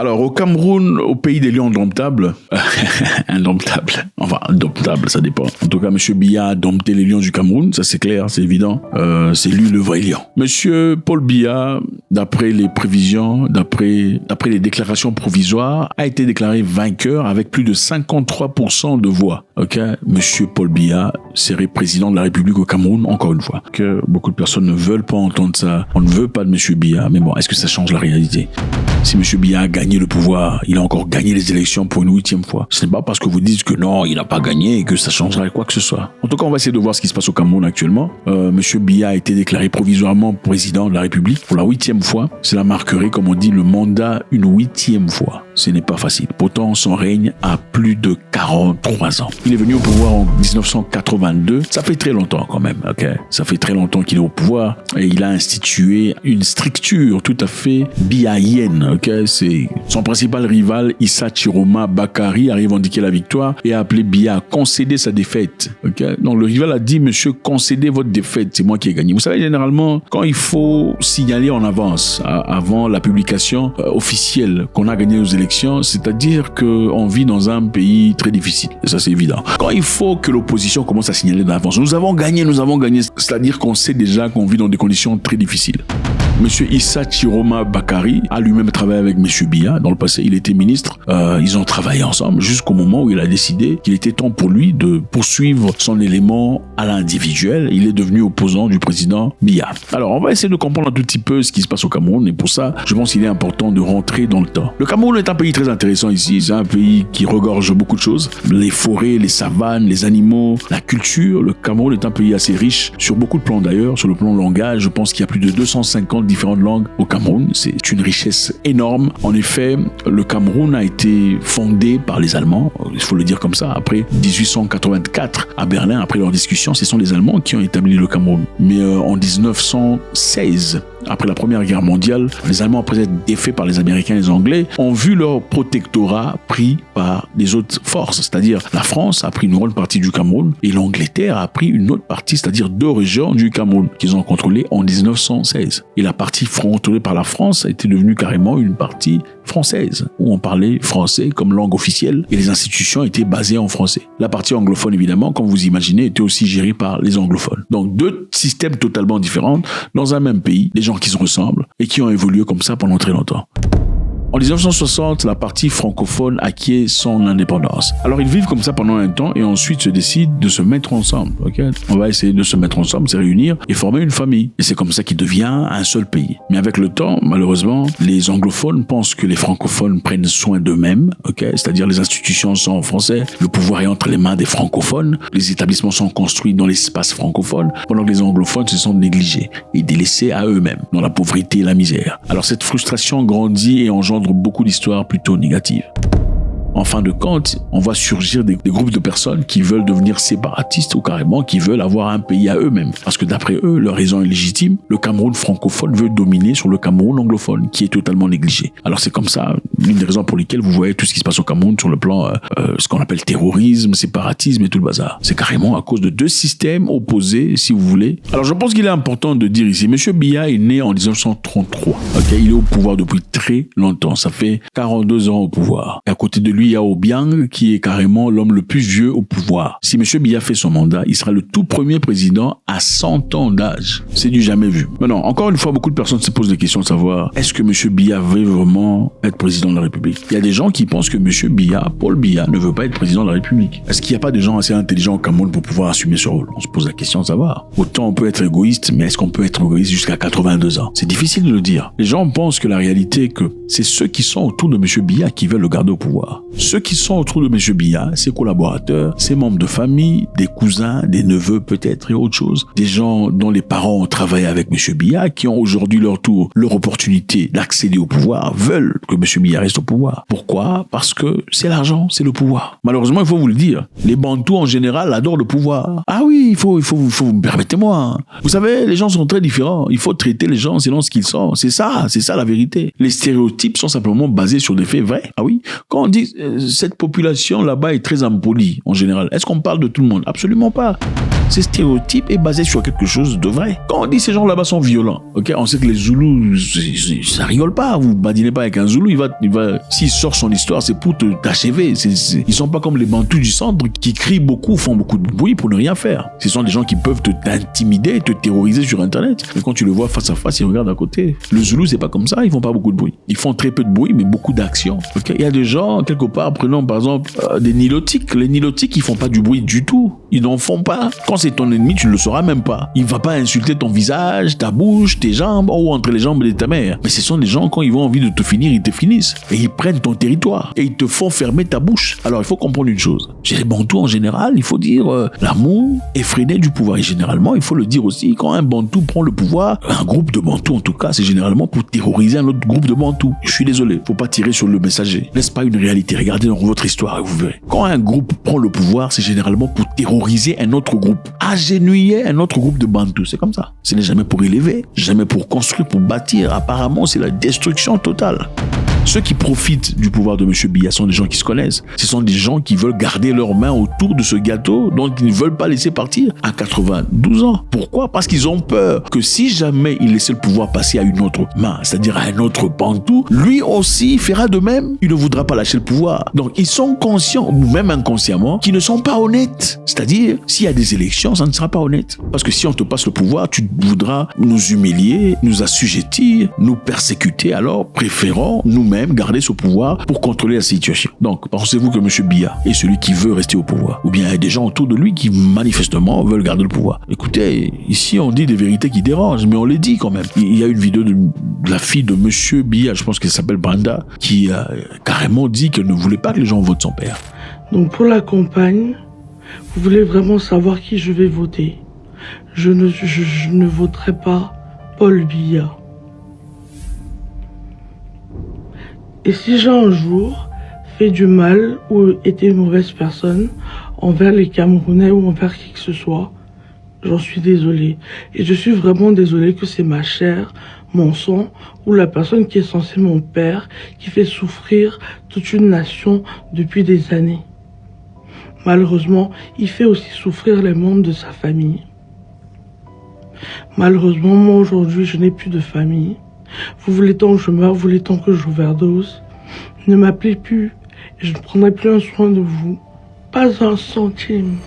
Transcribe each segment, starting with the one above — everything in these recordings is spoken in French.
Alors, au Cameroun, au pays des lions indomptables, indomptable, ça dépend. En tout cas, M. Biya a dompté les lions du Cameroun, ça c'est clair, c'est évident. C'est lui le vrai lion. M. Paul Biya, d'après les prévisions, d'après les déclarations provisoires, a été déclaré vainqueur avec plus de 53% de voix. Ok, M. Paul Biya serait président de la République au Cameroun, encore une fois. Que beaucoup de personnes ne veulent pas entendre ça. On ne veut pas de M. Biya, mais bon, est-ce que ça change la réalité? Si M. Biya a gagné le pouvoir, il a encore gagné les élections pour une 8e fois. Ce n'est pas parce que vous dites que non, il n'a pas gagné et que ça changera quoi que ce soit. En tout cas, on va essayer de voir ce qui se passe au Cameroun actuellement. M. Biya a été déclaré provisoirement président de la République pour la 8e fois. Cela marquerait, comme on dit, le mandat une 8e fois. Ce n'est pas facile. Pourtant, son règne a plus de 43 ans. Il est venu au pouvoir en 1982. Ça fait très longtemps quand même, ok? Ça fait très longtemps qu'il est au pouvoir et il a institué une structure tout à fait biaïenne, ok? C'est son principal rival, Issa Chiroma Bakari, a revendiqué la victoire et a appelé Biya à concéder sa défaite, ok? Donc le rival a dit, monsieur, concédez votre défaite, c'est moi qui ai gagné. Vous savez, généralement, quand il faut signaler en avance, avant la publication officielle qu'on a gagné aux élections, c'est-à-dire qu'on vit dans un pays très difficile. Et ça, c'est évident. Quand il faut que l'opposition commence à signaler d'avance, nous avons gagné, c'est-à-dire qu'on sait déjà qu'on vit dans des conditions très difficiles. Monsieur Issa Chiroma Bakari a lui-même travaillé avec Monsieur Biya. Dans le passé, il était ministre. Ils ont travaillé ensemble jusqu'au moment où il a décidé qu'il était temps pour lui de poursuivre son élément à l'individuel. Il est devenu opposant du président Biya. Alors, on va essayer de comprendre un tout petit peu ce qui se passe au Cameroun. Et pour ça, je pense qu'il est important de rentrer dans le temps. Le Cameroun est un pays très intéressant ici. C'est un pays qui regorge beaucoup de choses. Les forêts, les savanes, les animaux, la culture. Le Cameroun est un pays assez riche sur beaucoup de plans d'ailleurs. Sur le plan langage, je pense qu'il y a plus de 250 différentes langues au Cameroun. C'est une richesse énorme. En effet, le Cameroun a été fondé par les Allemands, il faut le dire comme ça, après 1884 à Berlin, après leur discussion, ce sont les Allemands qui ont établi le Cameroun. Mais en 1916, après la Première Guerre mondiale, les Allemands, après être défaits par les Américains et les Anglais, ont vu leur protectorat pris par les autres forces, c'est-à-dire la France a pris une grande partie du Cameroun et l'Angleterre a pris une autre partie, c'est-à-dire 2 régions du Cameroun qu'ils ont contrôlées en 1916. Et la partie contrôlée par la France a été devenue carrément une partie française, où on parlait français comme langue officielle et les institutions étaient basées en français. La partie anglophone, évidemment, comme vous imaginez, était aussi gérée par les anglophones. Donc 2 systèmes totalement différents dans un même pays, des gens qui se ressemblent et qui ont évolué comme ça pendant très longtemps. En 1960, la partie francophone acquiert son indépendance. Alors ils vivent comme ça pendant un temps et ensuite se décident de se mettre ensemble. Okay? On va essayer de se mettre ensemble, se réunir et former une famille. Et c'est comme ça qu'il devient un seul pays. Mais avec le temps, malheureusement, les anglophones pensent que les francophones prennent soin d'eux-mêmes. Okay? C'est-à-dire les institutions sont en français, le pouvoir est entre les mains des francophones, les établissements sont construits dans l'espace francophone, pendant que les anglophones se sont négligés et délaissés à eux-mêmes, dans la pauvreté et la misère. Alors cette frustration grandit et engendre beaucoup d'histoires plutôt négatives. En fin de compte, on voit surgir des groupes de personnes qui veulent devenir séparatistes ou carrément qui veulent avoir un pays à eux-mêmes. Parce que d'après eux, leur raison est légitime. Le Cameroun francophone veut dominer sur le Cameroun anglophone, qui est totalement négligé. Alors c'est comme ça, l'une des raisons pour lesquelles vous voyez tout ce qui se passe au Cameroun sur le plan, ce qu'on appelle terrorisme, séparatisme et tout le bazar. C'est carrément à cause de 2 systèmes opposés, si vous voulez. Alors je pense qu'il est important de dire ici, M. Biya est né en 1933. Okay? Il est au pouvoir depuis très longtemps. Ça fait 42 ans au pouvoir. Et à côté de lui, il y a Obiang qui est carrément l'homme le plus vieux au pouvoir. Si M. Biya fait son mandat, il sera le tout premier président à 100 ans d'âge. C'est du jamais vu. Maintenant, encore une fois, beaucoup de personnes se posent des questions de savoir est-ce que M. Biya veut vraiment être président de la République? Il y a des gens qui pensent que M. Biya, Paul Biya, ne veut pas être président de la République. Est-ce qu'il n'y a pas de gens assez intelligents au Cameroun pour pouvoir assumer ce rôle? On se pose la question de savoir. Autant on peut être égoïste, mais est-ce qu'on peut être égoïste jusqu'à 82 ans? C'est difficile de le dire. Les gens pensent que la réalité est que c'est ceux qui sont autour de M. Biya qui veulent le garder au pouvoir. Ceux qui sont autour de M. Biya, ses collaborateurs, ses membres de famille, des cousins, des neveux peut-être et autre chose, des gens dont les parents ont travaillé avec M. Biya, qui ont aujourd'hui leur tour, leur opportunité d'accéder au pouvoir, veulent que M. Biya reste au pouvoir. Pourquoi? Parce que c'est l'argent, c'est le pouvoir. Malheureusement, il faut vous le dire, les Bantous en général adorent le pouvoir. Ah oui, il faut permettez-moi. Vous savez, les gens sont très différents. Il faut traiter les gens selon ce qu'ils sont. C'est ça la vérité. Les stéréotypes sont simplement basés sur des faits vrais. Ah oui, quand on dit cette population là-bas est très impolie en général, est-ce qu'on parle de tout le monde? Absolument pas. Ce stéréotype est basé sur quelque chose de vrai. Quand on dit ces gens là-bas sont violents, ok, on sait que les Zoulous, ça rigole pas. Vous badinez pas avec un Zoulou, s'il sort son histoire, c'est pour t'achever. Ils sont pas comme les Bantous du centre qui crient beaucoup, font beaucoup de bruit pour ne rien faire. Ce sont des gens qui peuvent t'intimider, te terroriser sur Internet. Mais quand tu le vois face à face, ils regardent à côté. Le Zoulou, c'est pas comme ça. Ils font pas beaucoup de bruit. Ils font très peu de bruit, mais beaucoup d'action. Ok, il y a des gens quelque part, prenons par exemple des nilotiques. Les nilotiques, ils font pas du bruit du tout. Ils n'en font pas. Quand c'est ton ennemi, tu ne le sauras même pas. Il va pas insulter ton visage, ta bouche, tes jambes ou entre les jambes de ta mère. Mais ce sont des gens, quand ils ont envie de te finir, ils te finissent. Et ils prennent ton territoire. Et ils te font fermer ta bouche. Alors, il faut comprendre une chose. Chez les Bantous, en général, il faut dire l'amour effréné du pouvoir. Et généralement, il faut le dire aussi, quand un Bantou prend le pouvoir, un groupe de Bantous en tout cas, c'est généralement pour terroriser un autre groupe de Bantous. Je suis désolé, faut pas tirer sur le messager. N'est-ce pas une réalité? Regardez dans votre histoire et vous verrez. Quand un groupe prend le pouvoir, c'est généralement pour terroriser un autre groupe, agenouiller un autre groupe de Bantous. C'est comme ça. Ce n'est jamais pour élever, jamais pour construire, pour bâtir. Apparemment, c'est la destruction totale. Ceux qui profitent du pouvoir de M. Biya sont des gens qui se connaissent. Ce sont des gens qui veulent garder leurs mains autour de ce gâteau, donc ils ne veulent pas laisser partir à 92 ans. Pourquoi? Parce qu'ils ont peur que si jamais il laissait le pouvoir passer à une autre main, c'est-à-dire à un autre Bantou, lui aussi fera de même. Il ne voudra pas lâcher le pouvoir. Donc ils sont conscients, ou même inconsciemment, qu'ils ne sont pas honnêtes. C'est-à-dire, s'il y a des élections, ça ne sera pas honnête. Parce que si on te passe le pouvoir, tu voudras nous humilier, nous assujettir, nous persécuter. Alors préférons nous-mêmes garder ce pouvoir pour contrôler la situation. Donc, pensez-vous que M. Biya est celui qui veut rester au pouvoir? Ou bien il y a des gens autour de lui qui manifestement veulent garder le pouvoir? Écoutez, ici on dit des vérités qui dérangent, mais on les dit quand même. Il y a une vidéo de la fille de M. Biya, je pense qu'elle s'appelle Brenda, qui a carrément dit qu'elle ne voulait pas que les gens votent son père. Donc pour la campagne, vous voulez vraiment savoir qui je vais voter? Je ne voterai pas Paul Biya. Et si j'ai un jour fait du mal ou été une mauvaise personne envers les Camerounais ou envers qui que ce soit, j'en suis désolé. Et je suis vraiment désolé que c'est ma chair, mon sang ou la personne qui est censée mon père qui fait souffrir toute une nation depuis des années. Malheureusement, il fait aussi souffrir les membres de sa famille. Malheureusement, moi aujourd'hui, je n'ai plus de famille. Vous voulez tant que je meure, vous voulez tant que j'overdose. Ne m'appelez plus et je ne prendrai plus un soin de vous. Pas un centime.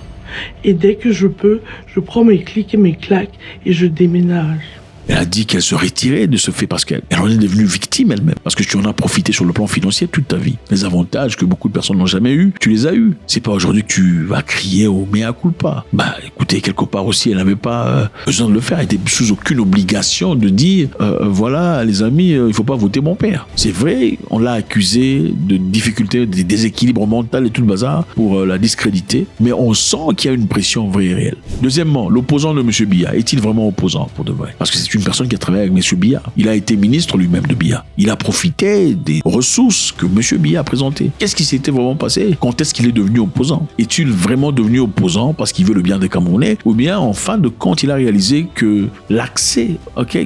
Et dès que je peux, je prends mes clics et mes claques et je déménage. Elle a dit qu'elle se retirait de ce fait parce qu'elle en est devenue victime elle-même. Parce que tu en as profité sur le plan financier toute ta vie. Les avantages que beaucoup de personnes n'ont jamais eu, tu les as eus. C'est pas aujourd'hui que tu vas crier au mea culpa. Bah, écoutez, quelque part aussi, elle n'avait pas besoin de le faire. Elle était sous aucune obligation de dire, voilà, les amis, il faut pas voter mon père. C'est vrai, on l'a accusé de difficultés, de déséquilibre mental et tout le bazar pour la discréditer. Mais on sent qu'il y a une pression vraie et réelle. Deuxièmement, l'opposant de M. Biya, est-il vraiment opposant pour de vrai? Parce que c'est une personne qui a travaillé avec M. Biya. Il a été ministre lui-même de Biya. Il a profité des ressources que M. Biya a présentées. Qu'est-ce qui s'était vraiment passé? Quand est-ce qu'il est devenu opposant? Est-il vraiment devenu opposant parce qu'il veut le bien des Camerounais? Ou bien, en fin de compte, il a réalisé que l'accès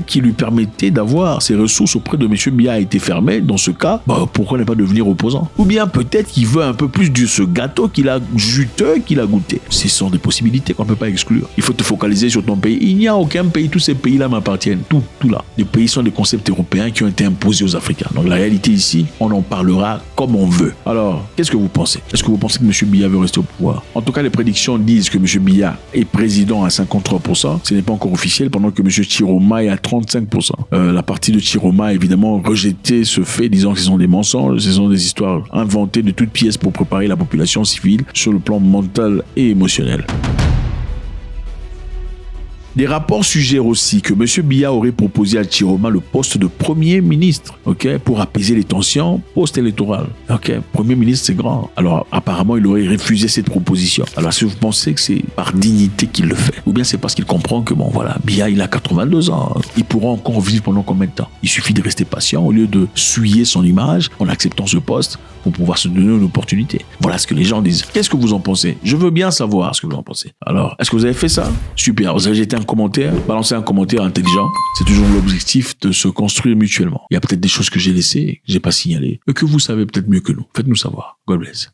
qui lui permettait d'avoir ces ressources auprès de M. Biya a été fermé? Dans ce cas, pourquoi ne pas devenir opposant? Ou bien peut-être qu'il veut un peu plus de ce gâteau juteux qu'il a goûté. Ce sont des possibilités qu'on ne peut pas exclure. Il faut te focaliser sur ton pays. Il n'y a aucun pays, tous ces pays-là m'appartiennent. Tout là. Les pays sont des concepts européens qui ont été imposés aux Africains. Donc la réalité ici, on en parlera comme on veut. Alors, qu'est-ce que vous pensez? Est-ce que vous pensez que M. Biya veut rester au pouvoir? En tout cas, les prédictions disent que M. Biya est président à 53%. Ce n'est pas encore officiel, pendant que M. Chiroma est à 35%. La partie de Chiroma a évidemment rejeté ce fait, disant que ce sont des mensonges, ce sont des histoires inventées de toutes pièces pour préparer la population civile sur le plan mental et émotionnel. Des rapports suggèrent aussi que M. Biya aurait proposé à Chiroma le poste de Premier ministre, pour apaiser les tensions post-électorales. Premier ministre, c'est grand. Alors, apparemment, il aurait refusé cette proposition. Alors, est-ce que vous pensez que c'est par dignité qu'il le fait? Ou bien c'est parce qu'il comprend que, Biya, il a 82 ans. Il pourra encore vivre pendant combien de temps? Il suffit de rester patient au lieu de souiller son image en acceptant ce poste pour pouvoir se donner une opportunité. Voilà ce que les gens disent. Qu'est-ce que vous en pensez? Je veux bien savoir ce que vous en pensez. Alors, est-ce que vous avez fait ça? Super. Vous avez jeté un commentaire, balancez un commentaire intelligent. C'est toujours l'objectif de se construire mutuellement. Il y a peut-être des choses que j'ai laissées, que j'ai pas signalées, et que vous savez peut-être mieux que nous. Faites-nous savoir. God bless.